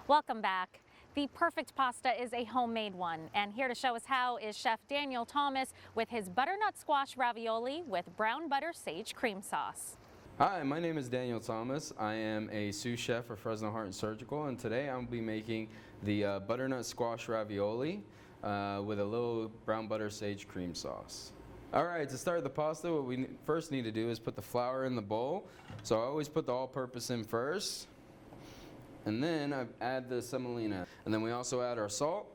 Welcome back. The perfect pasta is a homemade one, and here to show us how is Chef Daniel Thomas with his butternut squash ravioli with brown butter sage cream sauce. Hi, my name is Daniel Thomas. I am a sous chef for Fresno Heart and Surgical, and today I'll be making the butternut squash ravioli with a little brown butter sage cream sauce. Alright, to start the pasta, what we first need to do is put the flour in the bowl. So I always put the all-purpose in first. And then I add the semolina. And then we also add our salt.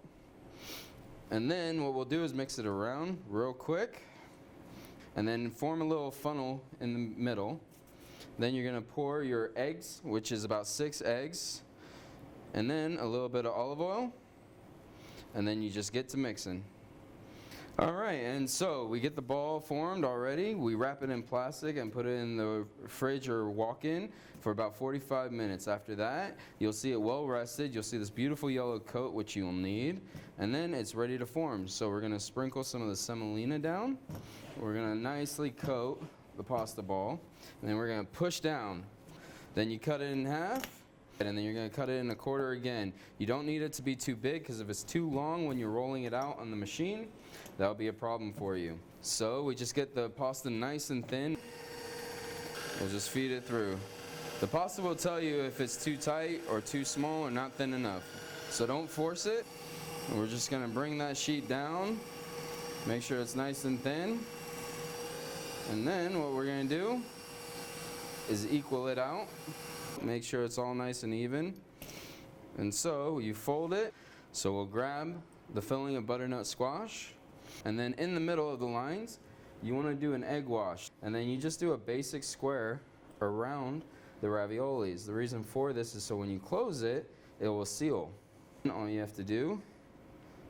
And then what we'll do is mix it around real quick. And then form a little funnel in the middle. Then you're going to pour your eggs, which is about 6 eggs. And then a little bit of olive oil. And then you just get to mixing. Alright, and so we get the ball formed already. We wrap it in plastic and put it in the fridge or walk-in for about 45 minutes. After that, you'll see it well rested. You'll see this beautiful yellow coat, which you'll need. And then it's ready to form. So we're going to sprinkle some of the semolina down. We're going to nicely coat the pasta ball. And then we're going to push down. Then you cut it in half. And then you're going to cut it in a quarter again. You don't need it to be too big, because if it's too long when you're rolling it out on the machine, that'll be a problem for you. So we just get the pasta nice and thin. We'll just feed it through. The pasta will tell you if it's too tight or too small or not thin enough. So don't force it. We're just going to bring that sheet down. Make sure it's nice and thin. And then what we're going to do is equal it out. Make sure it's all nice and even. And so you fold it. So we'll grab the filling of butternut squash, and then in the middle of the lines you want to do an egg wash, and then you just do a basic square around the raviolis. The reason for this is so when you close it, it will seal. And all you have to do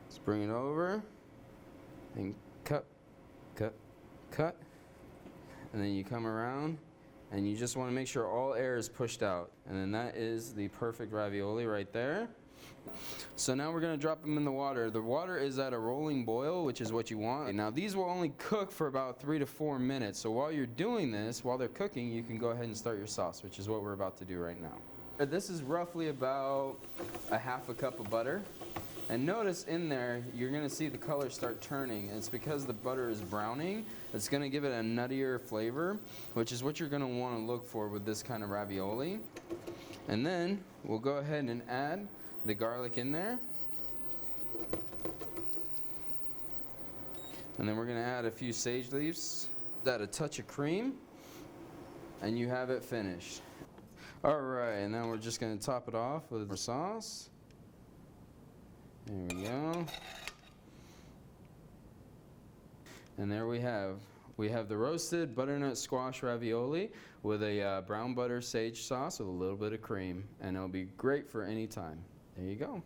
is bring it over and cut, cut, cut, and then you come around. And you just want to make sure all air is pushed out. And then that is the perfect ravioli right there. So now we're going to drop them in the water. The water is at a rolling boil, which is what you want. Now these will only cook for about 3 to 4 minutes. So while you're doing this, while they're cooking, you can go ahead and start your sauce, which is what we're about to do right now. This is roughly about a half a cup of butter. And notice in there, you're going to see the color start turning. And it's because the butter is browning. It's going to give it a nuttier flavor, which is what you're going to want to look for with this kind of ravioli. And then we'll go ahead and add the garlic in there. And then we're going to add a few sage leaves, add a touch of cream, and you have it finished. Alright, and now we're just going to top it off with our sauce. There we go. And there we have the roasted butternut squash ravioli with a brown butter sage sauce with a little bit of cream, and it'll be great for any time. There you go.